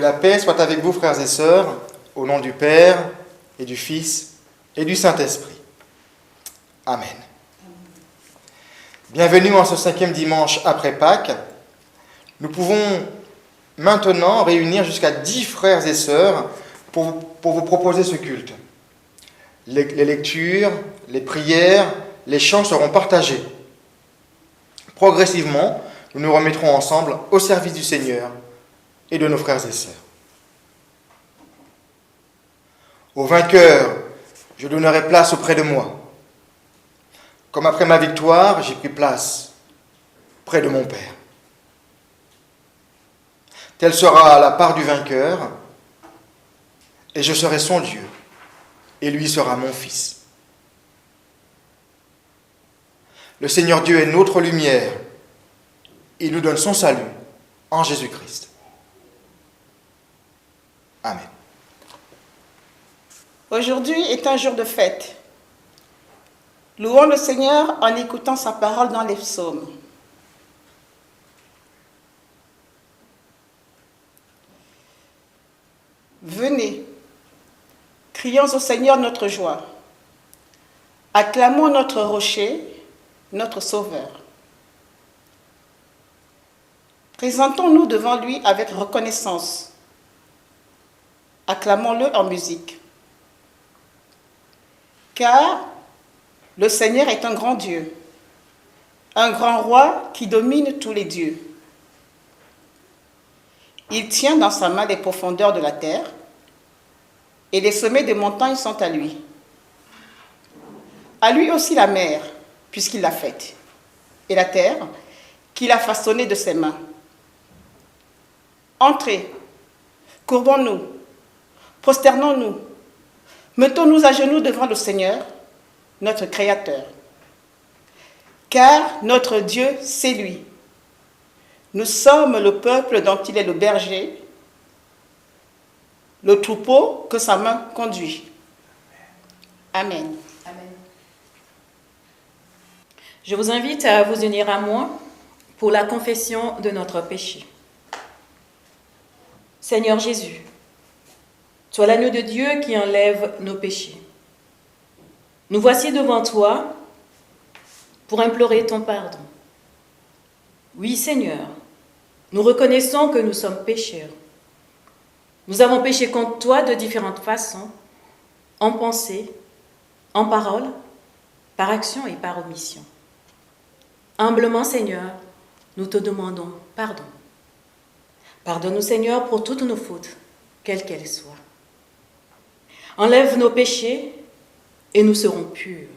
la paix soit avec vous, frères et sœurs, au nom du Père et du Fils et du Saint-Esprit. Amen. Bienvenue en ce 5e dimanche après Pâques. Nous pouvons maintenant réunir jusqu'à 10 frères et sœurs pour vous proposer ce culte. Les lectures, les prières, les chants seront partagés. Progressivement, nous nous remettrons ensemble au service du Seigneur et de nos frères et sœurs. Au vainqueur, je donnerai place auprès de moi. Comme après ma victoire, j'ai pris place près de mon Père. Telle sera la part du vainqueur, et je serai son Dieu, et lui sera mon fils. Le Seigneur Dieu est notre lumière. Il nous donne son salut en Jésus-Christ. Amen. Aujourd'hui est un jour de fête. Louons le Seigneur en écoutant sa parole dans les psaumes. Venez, crions au Seigneur notre joie. Acclamons notre rocher, notre sauveur. Présentons-nous devant lui avec reconnaissance. Acclamons-le en musique. Car le Seigneur est un grand Dieu, un grand roi qui domine tous les dieux. Il tient dans sa main les profondeurs de la terre, et les sommets des montagnes sont à lui. À lui aussi la mer, puisqu'il l'a faite, et la terre, qu'il a façonnée de ses mains. Entrez, courbons-nous, prosternons-nous, mettons-nous à genoux devant le Seigneur, notre Créateur. Car notre Dieu, c'est lui. Nous sommes le peuple dont il est le berger, le troupeau que sa main conduit. Amen. Amen. Je vous invite à vous unir à moi pour la confession de notre péché. Seigneur Jésus, sois l'agneau de Dieu qui enlève nos péchés. Nous voici devant toi pour implorer ton pardon. Oui, Seigneur, nous reconnaissons que nous sommes pécheurs. Nous avons péché contre toi de différentes façons, en pensée, en parole, par action et par omission. Humblement, Seigneur, nous te demandons pardon. Pardonne-nous, Seigneur, pour toutes nos fautes, quelles qu'elles soient. Enlève nos péchés et nous serons purs.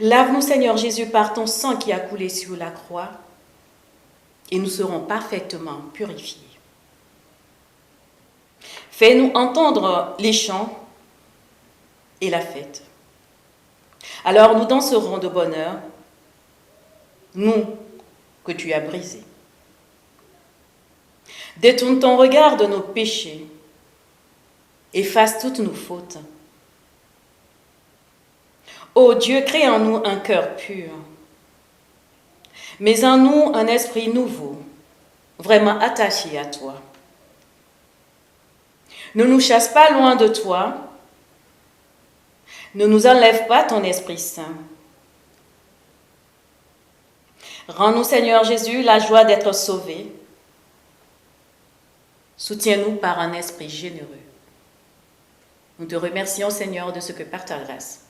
Lave-nous, Seigneur Jésus, par ton sang qui a coulé sur la croix, et nous serons parfaitement purifiés. Fais-nous entendre les chants et la fête. Alors nous danserons de bonheur, nous que tu as brisés. Détourne ton regard de nos péchés, efface toutes nos fautes. Ô Dieu, crée en nous un cœur pur, mets en nous un esprit nouveau, vraiment attaché à toi. Ne nous chasse pas loin de toi, ne nous enlève pas ton Esprit Saint. Rends-nous, Seigneur Jésus, la joie d'être sauvés. Soutiens-nous par un esprit généreux. Nous te remercions, Seigneur, de ce que par ta grâce,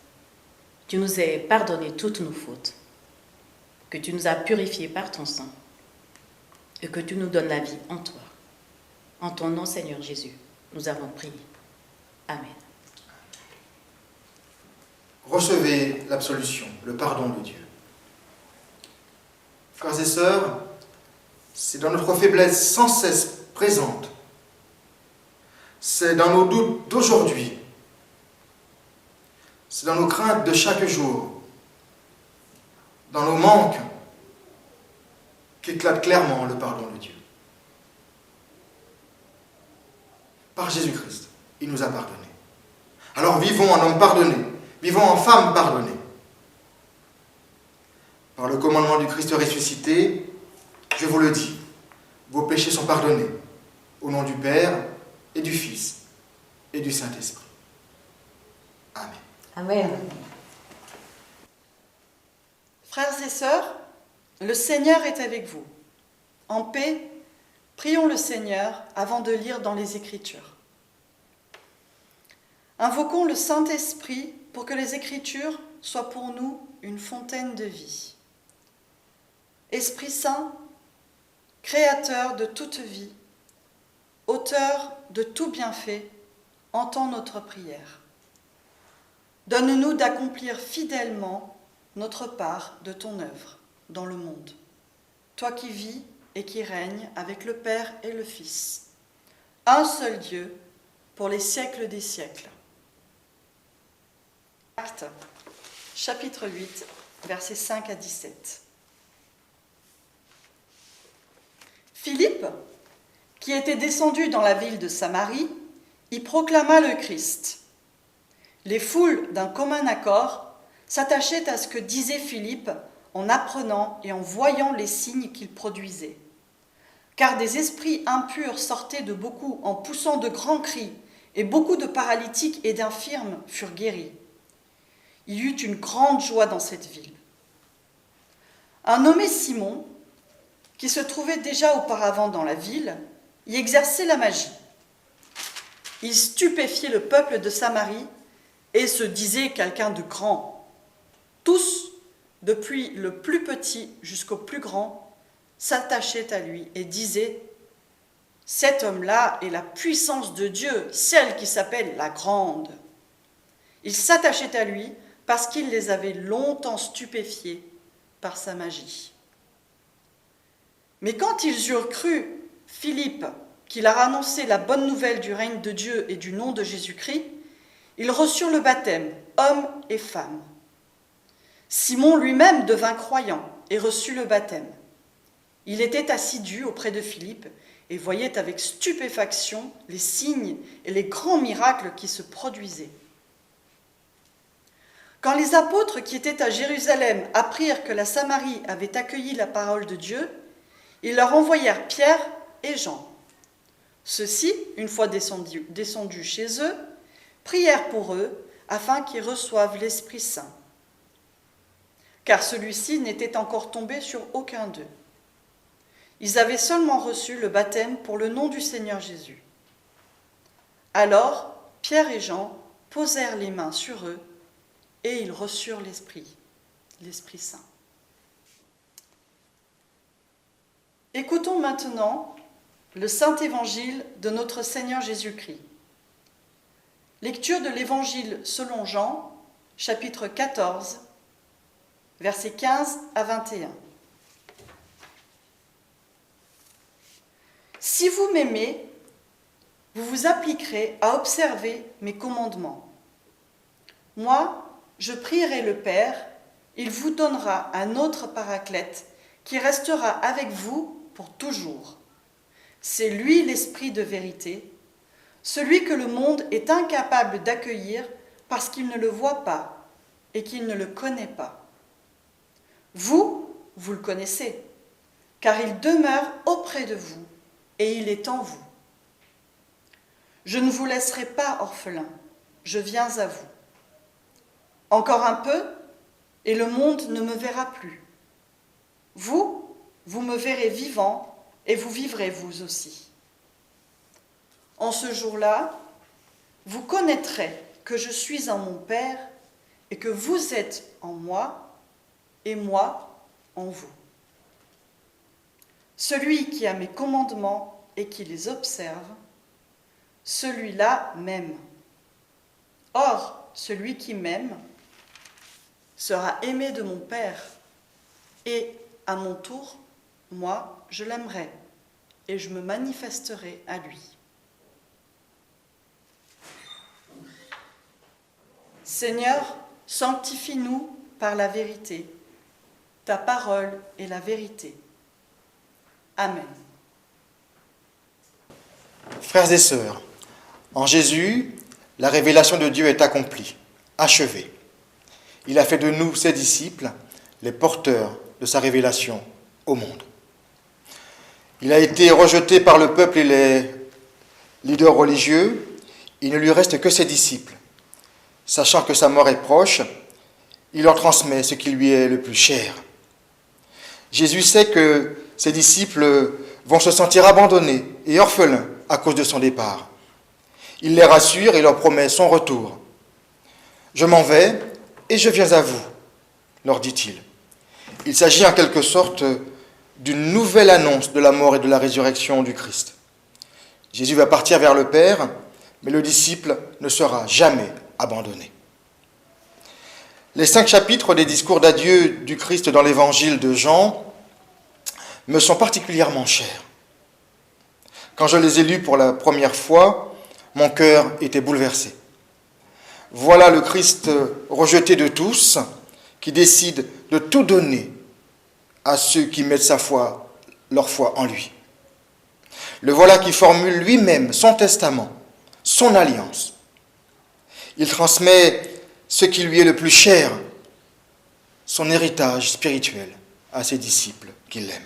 tu nous as pardonné toutes nos fautes, que tu nous as purifiés par ton sang et que tu nous donnes la vie en toi. En ton nom, Seigneur Jésus, nous avons prié. Amen. Recevez l'absolution, le pardon de Dieu. Frères et sœurs, c'est dans notre faiblesse sans cesse présente, c'est dans nos doutes d'aujourd'hui, c'est dans nos craintes de chaque jour, dans nos manques, qu'éclate clairement le pardon de Dieu. Par Jésus-Christ, il nous a pardonnés. Alors vivons en homme pardonné, vivons en femme pardonnée. Par le commandement du Christ ressuscité, je vous le dis, vos péchés sont pardonnés. Au nom du Père, et du Fils, et du Saint-Esprit. Amen. Amen. Frères et sœurs, le Seigneur est avec vous. En paix, prions le Seigneur avant de lire dans les Écritures. Invoquons le Saint-Esprit pour que les Écritures soient pour nous une fontaine de vie. Esprit Saint, Créateur de toute vie, Auteur de tout bienfait, entends notre prière. Donne-nous d'accomplir fidèlement notre part de ton œuvre dans le monde, toi qui vis et qui règnes avec le Père et le Fils, un seul Dieu pour les siècles des siècles. Actes, chapitre 8, versets 5 à 17. Philippe, qui était descendu dans la ville de Samarie, y proclama le Christ. Les foules, d'un commun accord, s'attachaient à ce que disait Philippe en apprenant et en voyant les signes qu'il produisait. Car des esprits impurs sortaient de beaucoup en poussant de grands cris, et beaucoup de paralytiques et d'infirmes furent guéris. Il y eut une grande joie dans cette ville. Un nommé Simon, qui se trouvait déjà auparavant dans la ville, y exerçait la magie. Il stupéfiait le peuple de Samarie et se disait quelqu'un de grand. Tous, depuis le plus petit jusqu'au plus grand, s'attachaient à lui et disaient « Cet homme-là est la puissance de Dieu, celle qui s'appelle la Grande. » Ils s'attachaient à lui parce qu'il les avait longtemps stupéfiés par sa magie. Mais quand ils eurent cru Philippe, qui leur annonçait la bonne nouvelle du règne de Dieu et du nom de Jésus-Christ, ils reçurent le baptême, hommes et femmes. Simon lui-même devint croyant et reçut le baptême. Il était assidu auprès de Philippe et voyait avec stupéfaction les signes et les grands miracles qui se produisaient. Quand les apôtres qui étaient à Jérusalem apprirent que la Samarie avait accueilli la parole de Dieu, ils leur envoyèrent Pierre et Jean. Ceux-ci, une fois descendus chez eux, prièrent pour eux afin qu'ils reçoivent l'Esprit Saint, car celui-ci n'était encore tombé sur aucun d'eux. Ils avaient seulement reçu le baptême pour le nom du Seigneur Jésus. Alors, Pierre et Jean posèrent les mains sur eux et ils reçurent l'Esprit Saint. Écoutons maintenant le Saint-Évangile de notre Seigneur Jésus-Christ. Lecture de l'Évangile selon Jean, chapitre 14, versets 15 à 21. Si vous m'aimez, vous vous appliquerez à observer mes commandements. Moi, je prierai le Père, il vous donnera un autre paraclète qui restera avec vous pour toujours. C'est lui l'Esprit de vérité, celui que le monde est incapable d'accueillir parce qu'il ne le voit pas et qu'il ne le connaît pas. Vous le connaissez, car il demeure auprès de vous et il est en vous. Je ne vous laisserai pas orphelins, je viens à vous. Encore un peu, et le monde ne me verra plus. Vous me verrez vivant, et vous vivrez vous aussi. En ce jour-là, vous connaîtrez que je suis en mon Père, et que vous êtes en moi, et moi en vous. Celui qui a mes commandements et qui les observe, celui-là m'aime. Or, celui qui m'aime sera aimé de mon Père, et à mon tour, moi, je l'aimerai, et je me manifesterai à lui. Seigneur, sanctifie-nous par la vérité. Ta parole est la vérité. Amen. Frères et sœurs, en Jésus, la révélation de Dieu est accomplie, achevée. Il a fait de nous, ses disciples, les porteurs de sa révélation au monde. Il a été rejeté par le peuple et les leader religieux, il ne lui reste que ses disciples. Sachant que sa mort est proche, il leur transmet ce qui lui est le plus cher. Jésus sait que ses disciples vont se sentir abandonnés et orphelins à cause de son départ. Il les rassure et leur promet son retour. « Je m'en vais et je viens à vous », leur dit-il. Il s'agit en quelque sorte d'une nouvelle annonce de la mort et de la résurrection du Christ. Jésus va partir vers le Père, mais le disciple ne sera jamais abandonné. Les 5 chapitres des discours d'adieu du Christ dans l'évangile de Jean me sont particulièrement chers. Quand je les ai lus pour la première fois, mon cœur était bouleversé. Voilà le Christ rejeté de tous, qui décide de tout donner à ceux qui mettent leur foi en lui. Le voilà qui formule lui-même son testament, son alliance. Il transmet ce qui lui est le plus cher, son héritage spirituel, à ses disciples qui l'aiment.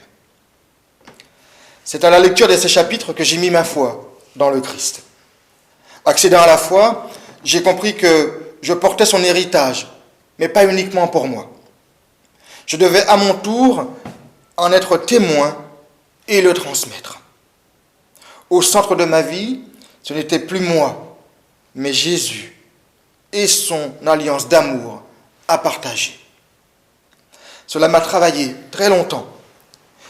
C'est à la lecture de ces chapitres que j'ai mis ma foi dans le Christ. Accédant à la foi, j'ai compris que je portais son héritage, mais pas uniquement pour moi. Je devais à mon tour en être témoin et le transmettre. Au centre de ma vie, ce n'était plus moi, mais Jésus et son alliance d'amour à partager. Cela m'a travaillé très longtemps.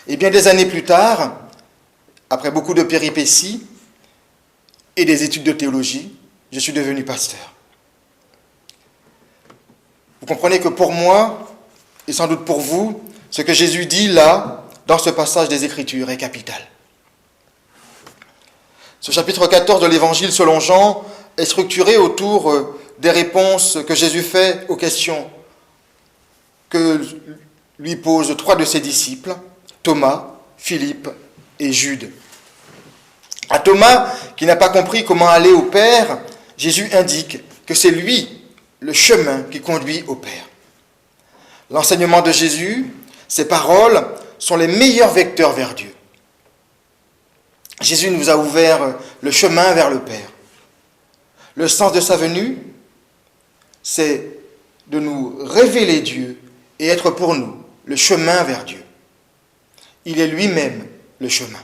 Et bien des années plus tard, après beaucoup de péripéties et des études de théologie, je suis devenu pasteur. Vous comprenez que pour moi, et sans doute pour vous, ce que Jésus dit là, dans ce passage des Écritures, est capital. Ce chapitre 14 de l'Évangile selon Jean est structuré autour des réponses que Jésus fait aux questions que lui posent 3 de ses disciples, Thomas, Philippe et Jude. À Thomas, qui n'a pas compris comment aller au Père, Jésus indique que c'est lui le chemin qui conduit au Père. L'enseignement de Jésus, ses paroles, sont les meilleurs vecteurs vers Dieu. Jésus nous a ouvert le chemin vers le Père. Le sens de sa venue, c'est de nous révéler Dieu et être pour nous le chemin vers Dieu. Il est lui-même le chemin.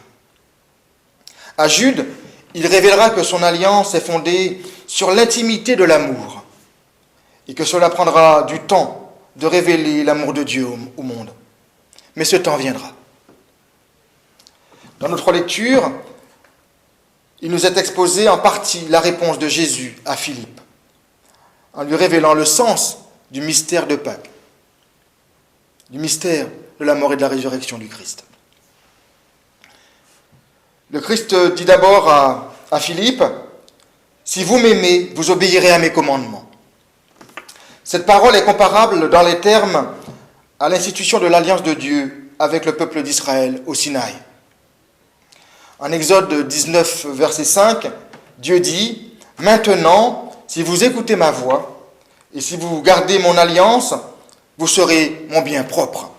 À Jude, il révélera que son alliance est fondée sur l'intimité de l'amour et que cela prendra du temps de révéler l'amour de Dieu au monde. Mais ce temps viendra. Dans notre lecture, il nous est exposé en partie la réponse de Jésus à Philippe, en lui révélant le sens du mystère de Pâques, du mystère de la mort et de la résurrection du Christ. Le Christ dit d'abord à Philippe, « Si vous m'aimez, vous obéirez à mes commandements. » Cette parole est comparable dans les termes à l'institution de l'alliance de Dieu avec le peuple d'Israël au Sinaï. En Exode 19, verset 5, Dieu dit « Maintenant, si vous écoutez ma voix et si vous gardez mon alliance, vous serez mon bien propre. »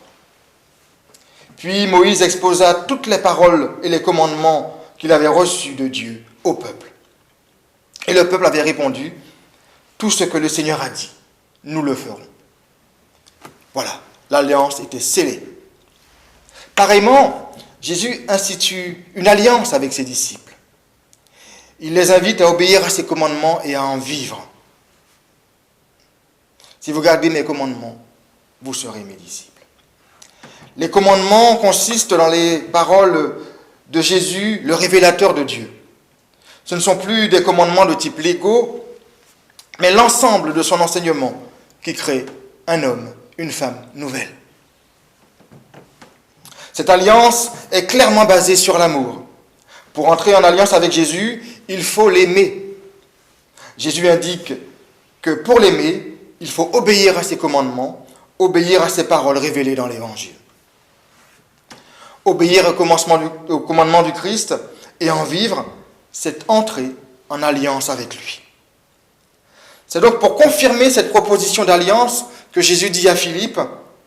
Puis Moïse exposa toutes les paroles et les commandements qu'il avait reçus de Dieu au peuple. Et le peuple avait répondu « Tout ce que le Seigneur a dit, nous le ferons. » Voilà, l'alliance était scellée. Pareillement, Jésus institue une alliance avec ses disciples. Il les invite à obéir à ses commandements et à en vivre. Si vous gardez mes commandements, vous serez mes disciples. Les commandements consistent dans les paroles de Jésus, le révélateur de Dieu. Ce ne sont plus des commandements de type légaux, mais l'ensemble de son enseignement qui crée un homme, une femme nouvelle. Cette alliance est clairement basée sur l'amour. Pour entrer en alliance avec Jésus, il faut l'aimer. Jésus indique que pour l'aimer, il faut obéir à ses commandements, obéir à ses paroles révélées dans l'Évangile. Obéir au commandement du Christ et en vivre, c'est entrer en alliance avec lui. C'est donc pour confirmer cette proposition d'alliance que Jésus dit à Philippe,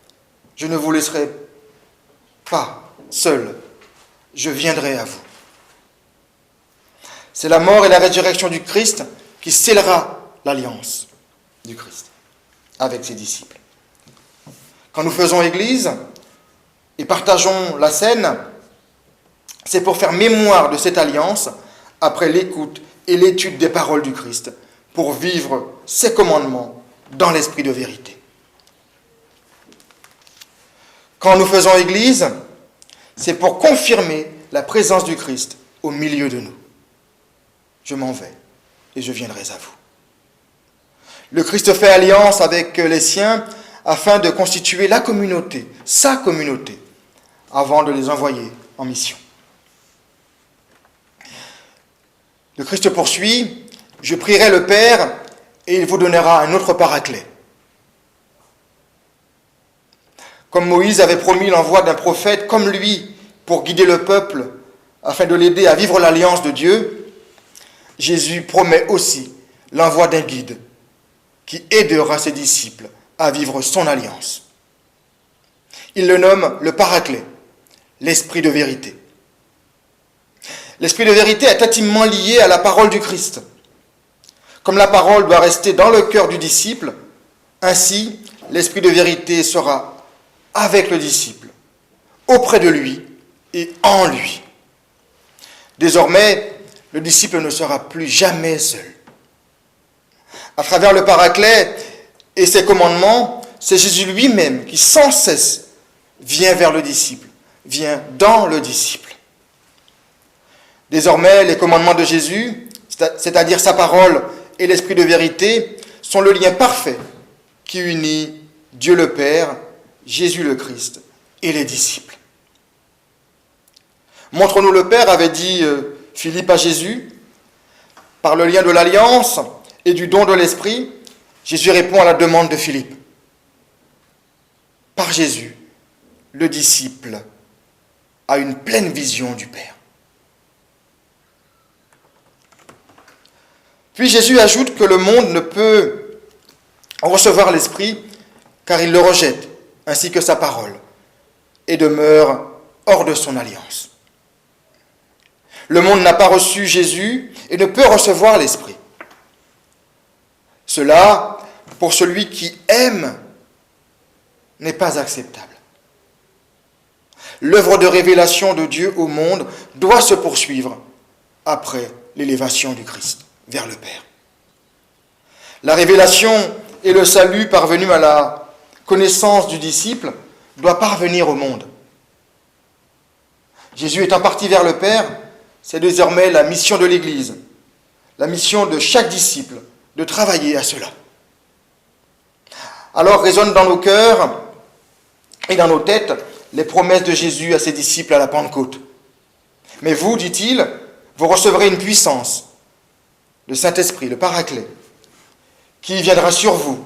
« Je ne vous laisserai pas seul, je viendrai à vous. » C'est la mort et la résurrection du Christ qui scellera l'alliance du Christ avec ses disciples. Quand nous faisons Église et partageons la scène, c'est pour faire mémoire de cette alliance après l'écoute et l'étude des paroles du Christ, pour vivre ses commandements dans l'esprit de vérité. Quand nous faisons Église, c'est pour confirmer la présence du Christ au milieu de nous. Je m'en vais et je viendrai à vous. Le Christ fait alliance avec les siens afin de constituer la communauté, sa communauté, avant de les envoyer en mission. Le Christ poursuit, « Je prierai le Père et il vous donnera un autre paraclet. » Comme Moïse avait promis l'envoi d'un prophète comme lui pour guider le peuple afin de l'aider à vivre l'alliance de Dieu, Jésus promet aussi l'envoi d'un guide qui aidera ses disciples à vivre son alliance. Il le nomme le Paraclet, l'Esprit de vérité. L'Esprit de vérité est intimement lié à la parole du Christ. Comme la parole doit rester dans le cœur du disciple, ainsi l'Esprit de vérité sera avec le disciple, auprès de lui et en lui. Désormais, le disciple ne sera plus jamais seul. À travers le Paraclet et ses commandements, c'est Jésus lui-même qui sans cesse vient vers le disciple, vient dans le disciple. Désormais, les commandements de Jésus, c'est-à-dire sa parole et l'Esprit de vérité, sont le lien parfait qui unit Dieu le Père, Jésus le Christ et les disciples. « Montre-nous le Père » avait dit Philippe à Jésus. Par le lien de l'alliance et du don de l'Esprit, Jésus répond à la demande de Philippe. Par Jésus, le disciple a une pleine vision du Père. Puis Jésus ajoute que le monde ne peut recevoir l'Esprit car il le rejette, ainsi que sa parole, et demeure hors de son alliance. Le monde n'a pas reçu Jésus et ne peut recevoir l'Esprit. Cela, pour celui qui aime, n'est pas acceptable. L'œuvre de révélation de Dieu au monde doit se poursuivre après l'élévation du Christ vers le Père. La révélation et le salut parvenu à la connaissance du disciple doit parvenir au monde. Jésus étant parti vers le Père, c'est désormais la mission de l'Église, la mission de chaque disciple de travailler à cela. Alors résonnent dans nos cœurs et dans nos têtes les promesses de Jésus à ses disciples à la Pentecôte. Mais vous, dit-il, vous recevrez une puissance, le Saint-Esprit, le Paraclet, qui viendra sur vous,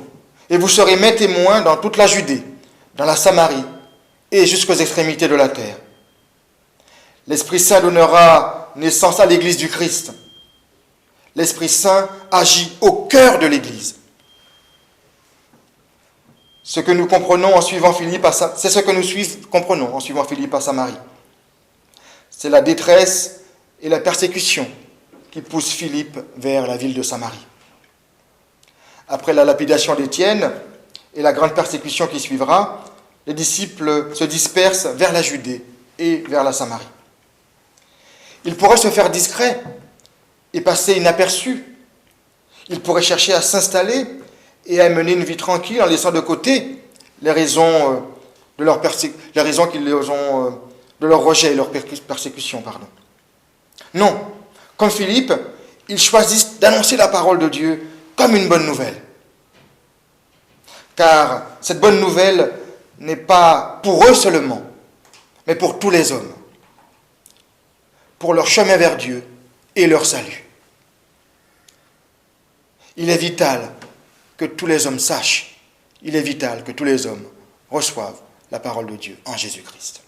et vous serez mes témoins dans toute la Judée, dans la Samarie et jusqu'aux extrémités de la terre. L'Esprit Saint donnera naissance à l'Église du Christ. L'Esprit Saint agit au cœur de l'Église. Ce que nous comprenons en suivant Philippe c'est ce que nous comprenons en suivant Philippe à Samarie. C'est la détresse et la persécution qui poussent Philippe vers la ville de Samarie. Après la lapidation d'Étienne et la grande persécution qui suivra, les disciples se dispersent vers la Judée et vers la Samarie. Ils pourraient se faire discrets et passer inaperçus. Ils pourraient chercher à s'installer et à mener une vie tranquille en laissant de côté les raisons de leur rejet et leur persécution. Non, comme Philippe, ils choisissent d'annoncer la parole de Dieu comme une bonne nouvelle. Car cette bonne nouvelle n'est pas pour eux seulement, mais pour tous les hommes, pour leur chemin vers Dieu et leur salut. Il est vital que tous les hommes sachent, il est vital que tous les hommes reçoivent la parole de Dieu en Jésus-Christ.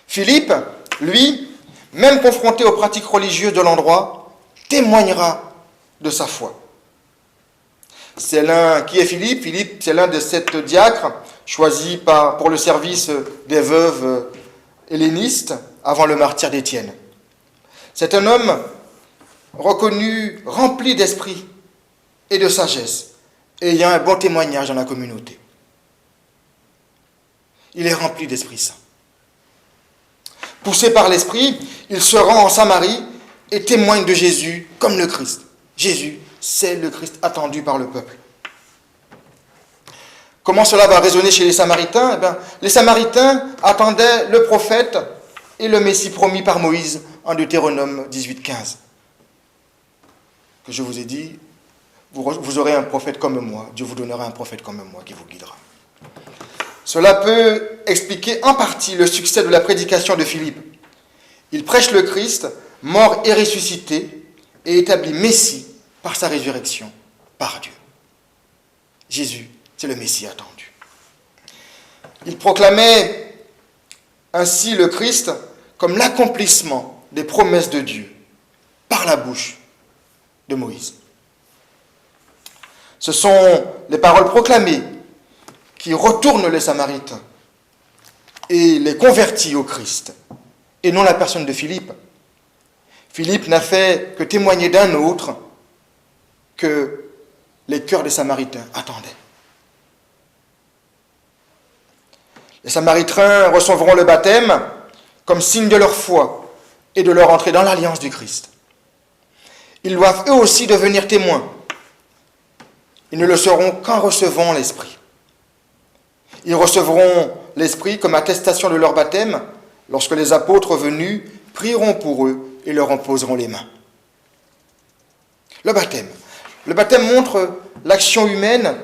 Philippe, lui, même confronté aux pratiques religieuses de l'endroit, témoignera de sa foi. Qui est Philippe ? Philippe, c'est l'un des 7 diacres choisis pour le service des veuves hellénistes avant le martyre d'Étienne. C'est un homme reconnu, rempli d'esprit et de sagesse, ayant un bon témoignage dans la communauté. Il est rempli d'Esprit Saint. Poussé par l'Esprit, il se rend en Samarie et témoigne de Jésus comme le Christ. Jésus, c'est le Christ attendu par le peuple. Comment cela va résonner chez les Samaritains? Les Samaritains attendaient le prophète et le Messie promis par Moïse en Deutéronome 18,15. Que je vous ai dit, vous aurez un prophète comme moi, Dieu vous donnera un prophète comme moi qui vous guidera. Cela peut expliquer en partie le succès de la prédication de Philippe. Il prêche le Christ, mort et ressuscité, et établi Messie par sa résurrection, par Dieu. Jésus, c'est le Messie attendu. Il proclamait ainsi le Christ comme l'accomplissement des promesses de Dieu par la bouche de Moïse. Ce sont les paroles proclamées qui retournent les Samaritains et les convertit au Christ, et non la personne de Philippe. Philippe n'a fait que témoigner d'un autre que les cœurs des Samaritains attendaient. Les Samaritains recevront le baptême comme signe de leur foi et de leur entrée dans l'alliance du Christ. Ils doivent eux aussi devenir témoins. Ils ne le seront qu'en recevant l'Esprit. Ils recevront l'Esprit comme attestation de leur baptême lorsque les apôtres venus prieront pour eux et leur imposeront les mains. Le baptême. Le baptême montre l'action humaine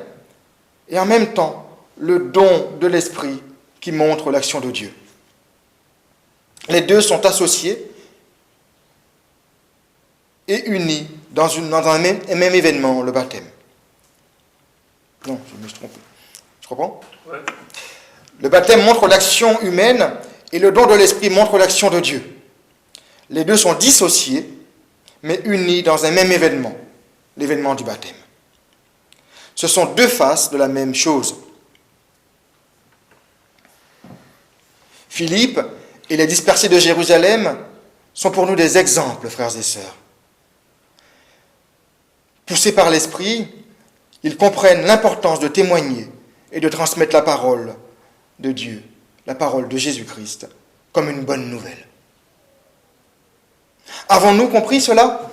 et en même temps le don de l'Esprit qui montre l'action de Dieu. Les deux sont associés et unis dans un même événement, le baptême. Non, je me suis trompé. Je comprends ? Ouais. Le baptême montre l'action humaine et le don de l'Esprit montre l'action de Dieu. Les deux sont dissociés, mais unis dans un même événement, l'événement du baptême. Ce sont deux faces de la même chose. Philippe et les dispersés de Jérusalem sont pour nous des exemples, frères et sœurs. Poussés par l'Esprit, ils comprennent l'importance de témoigner et de transmettre la parole de Dieu, la parole de Jésus-Christ, comme une bonne nouvelle. Avons-nous compris cela?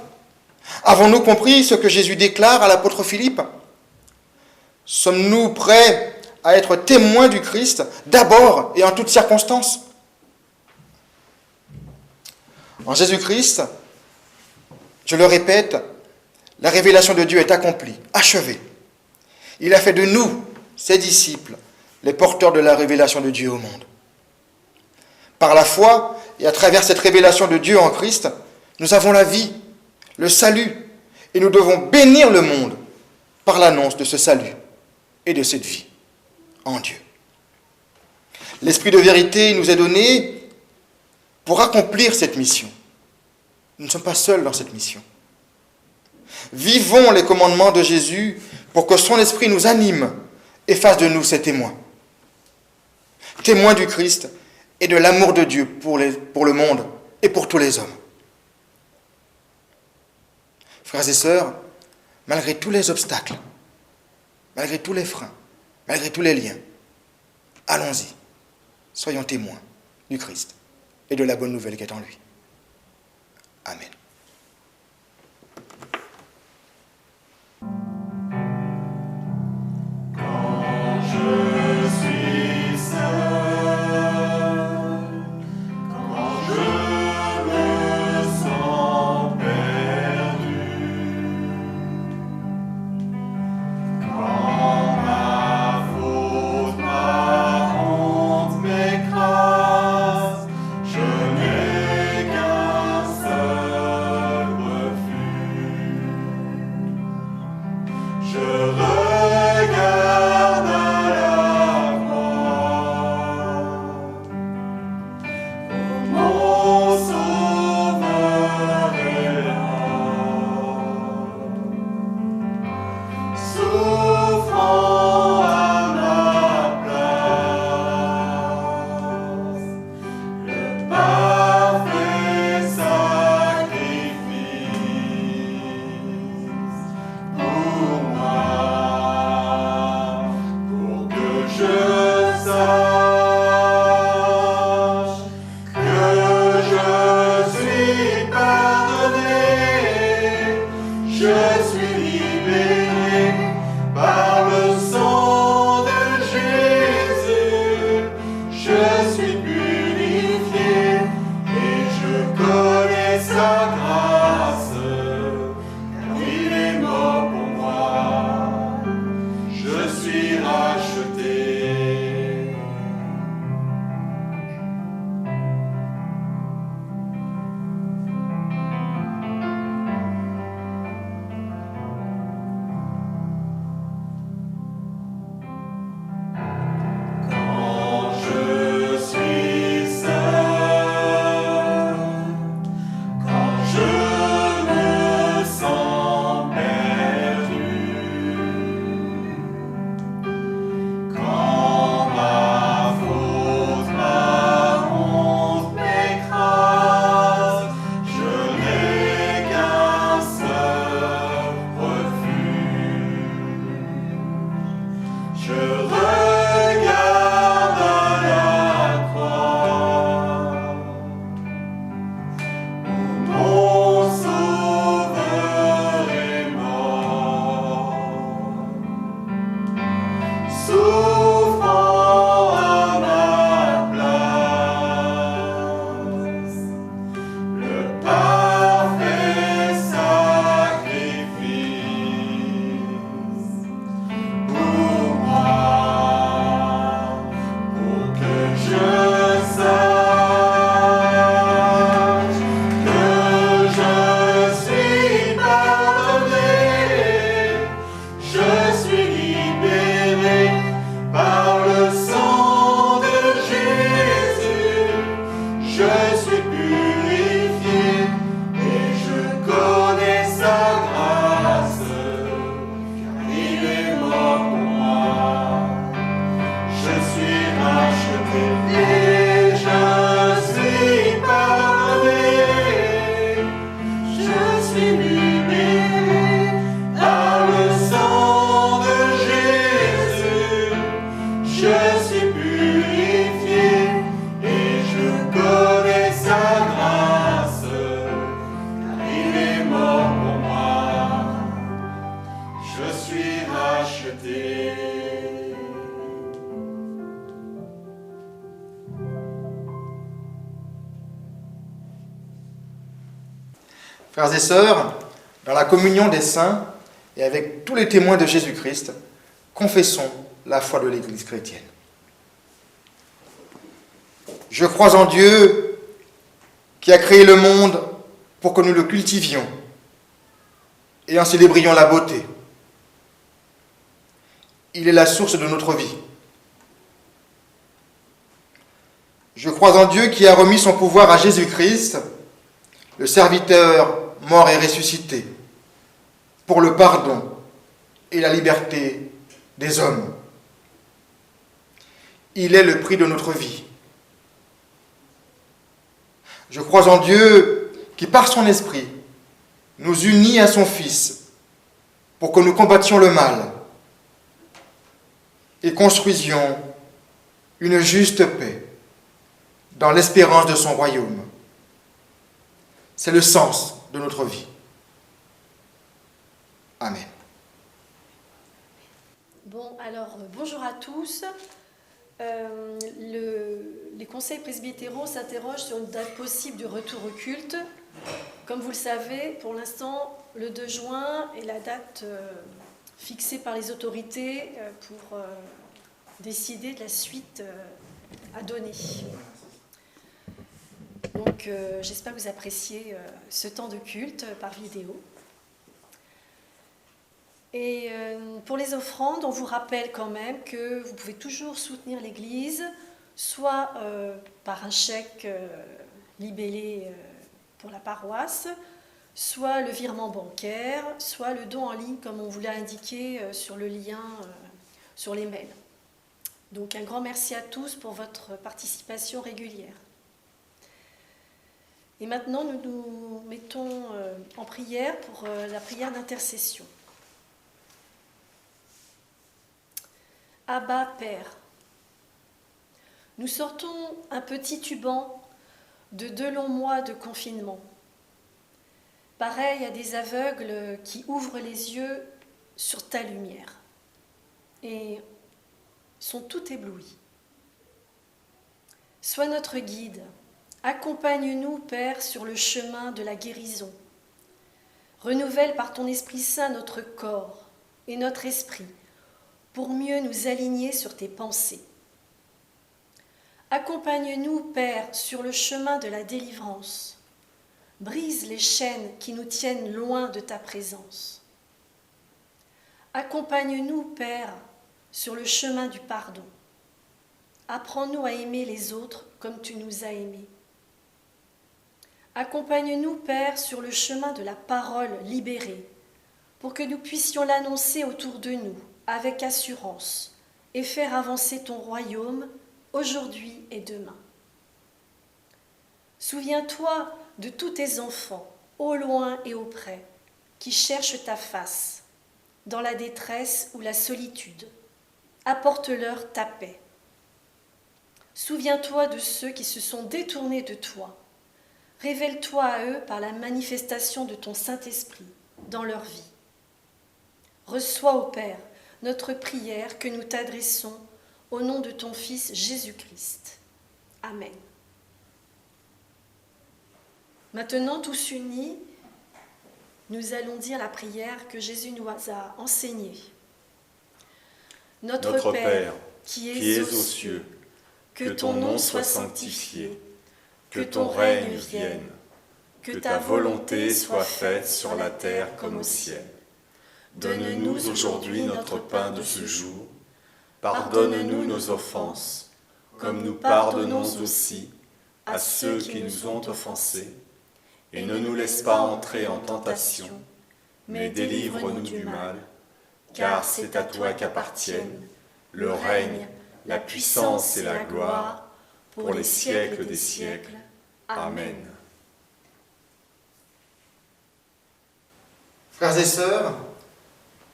Avons-nous compris ce que Jésus déclare à l'apôtre Philippe? Sommes-nous prêts à être témoins du Christ, d'abord et en toutes circonstances? En Jésus-Christ, je le répète, la révélation de Dieu est accomplie, achevée. Il a fait de nous, ses disciples, les porteurs de la révélation de Dieu au monde. Par la foi et à travers cette révélation de Dieu en Christ, nous avons la vie, le salut, et nous devons bénir le monde par l'annonce de ce salut et de cette vie en Dieu. L'Esprit de vérité nous est donné pour accomplir cette mission. Nous ne sommes pas seuls dans cette mission. Vivons les commandements de Jésus pour que son Esprit nous anime et fasse de nous ses témoins. Témoins du Christ et de l'amour de Dieu pour le monde et pour tous les hommes. Frères et sœurs, malgré tous les obstacles, malgré tous les freins, malgré tous les liens, allons-y, soyons témoins du Christ et de la bonne nouvelle qui est en lui. Amen. Je n'ai qu'un seul Frères et sœurs, dans la communion des saints et avec tous les témoins de Jésus-Christ, confessons la foi de l'Église chrétienne. Je crois en Dieu qui a créé le monde pour que nous le cultivions et en célébrions la beauté. Il est la source de notre vie. Je crois en Dieu qui a remis son pouvoir à Jésus-Christ, le serviteur mort et ressuscité, pour le pardon et la liberté des hommes. Il est le prix de notre vie. Je crois en Dieu qui, par son esprit, nous unit à son Fils pour que nous combattions le mal et construisions une juste paix dans l'espérance de son royaume. C'est le sens de notre vie. Amen. Bon, alors, bonjour à tous. Les conseils presbytéraux s'interrogent sur une date possible du retour au culte. Comme vous le savez, pour l'instant, le 2 juin est la date fixée par les autorités pour décider de la suite à donner. Donc, j'espère que vous appréciez ce temps de culte par vidéo. Et pour les offrandes, on vous rappelle quand même que vous pouvez toujours soutenir l'Église, soit par un chèque libellé pour la paroisse, soit le virement bancaire, soit le don en ligne, comme on vous l'a indiqué sur le lien sur les mails. Donc un grand merci à tous pour votre participation régulière. Et maintenant, nous nous mettons en prière pour la prière d'intercession. Abba, Père, nous sortons un petit tuban de 2 longs mois de confinement, pareil à des aveugles qui ouvrent les yeux sur ta lumière et sont tout éblouis. Sois notre guide, accompagne-nous, Père, sur le chemin de la guérison. Renouvelle par ton Esprit Saint notre corps et notre esprit, pour mieux nous aligner sur tes pensées. Accompagne-nous, Père, sur le chemin de la délivrance. Brise les chaînes qui nous tiennent loin de ta présence. Accompagne-nous, Père, sur le chemin du pardon. Apprends-nous à aimer les autres comme tu nous as aimés. Accompagne-nous, Père, sur le chemin de la parole libérée, pour que nous puissions l'annoncer autour de nous, avec assurance, et faire avancer ton royaume aujourd'hui et demain. Souviens-toi de tous tes enfants, au loin et au près, qui cherchent ta face, dans la détresse ou la solitude. apporte-leur ta paix. Souviens-toi de ceux qui se sont détournés de toi. Révèle-toi à eux par la manifestation de ton Saint-Esprit dans leur vie. Reçois, ô Père, notre prière que nous t'adressons au nom de ton Fils Jésus-Christ. Amen. Maintenant, tous unis, nous allons dire la prière que Jésus nous a enseignée. Notre Père, qui es aux cieux, que ton nom soit sanctifié, que ton règne vienne, que ta volonté soit faite sur la terre comme au ciel. Donne-nous aujourd'hui notre pain de ce jour. Pardonne-nous nos offenses, comme nous pardonnons aussi à ceux qui nous ont offensés. Et ne nous laisse pas entrer en tentation, mais délivre-nous du mal, car c'est à toi qu'appartiennent le règne, la puissance et la gloire, pour les siècles des siècles. Amen. Frères et sœurs,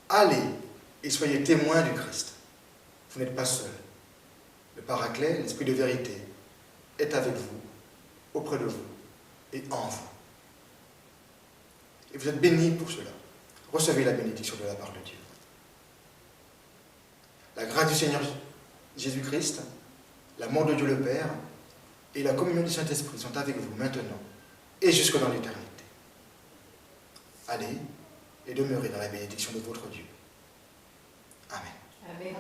allez et soyez témoins du Christ. Vous n'êtes pas seuls. Le Paraclet, l'Esprit de vérité, est avec vous, auprès de vous et en vous. Et vous êtes bénis pour cela. Recevez la bénédiction de la part de Dieu. La grâce du Seigneur Jésus-Christ, l'amour de Dieu le Père et la communion du Saint-Esprit sont avec vous maintenant et jusque dans l'éternité. Allez et demeurez dans la bénédiction de votre Dieu. Amen. Amen.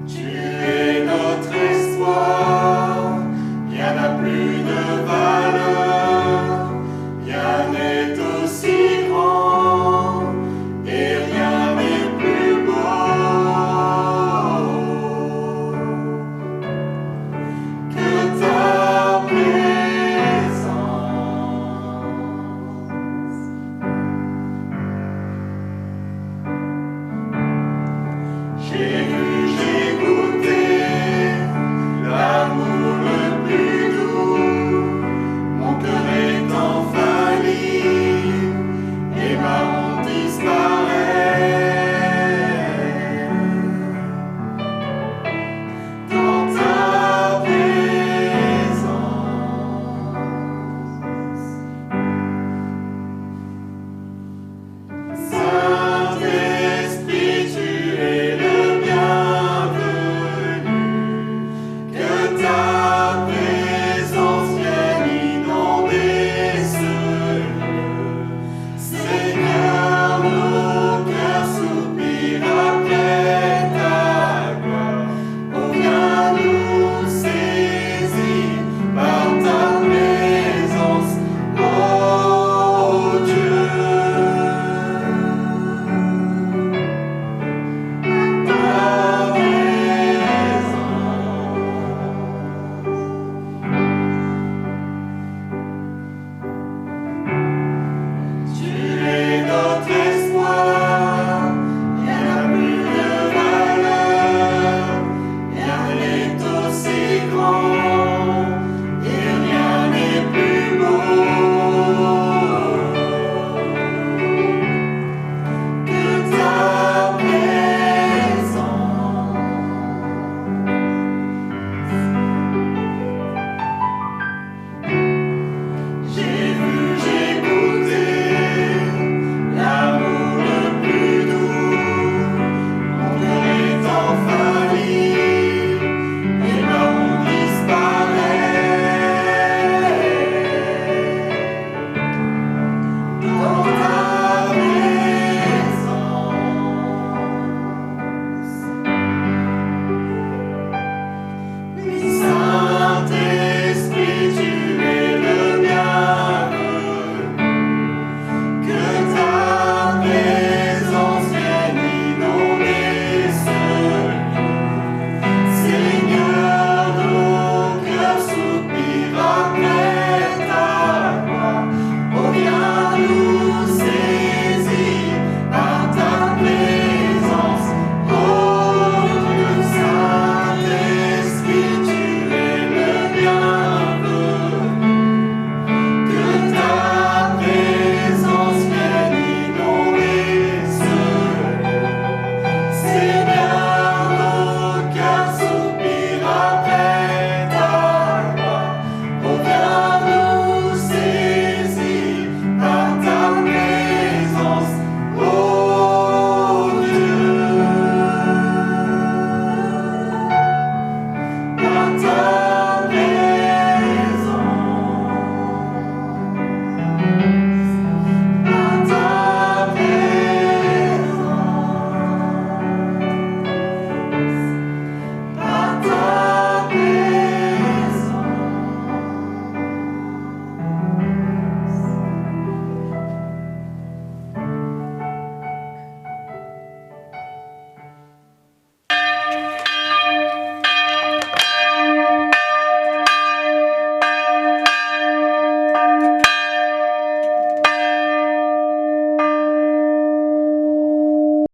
Tu es notre espoir, rien n'a plus de valeur, rien n'est aussi grand et rien n'est plus beau que ta présence.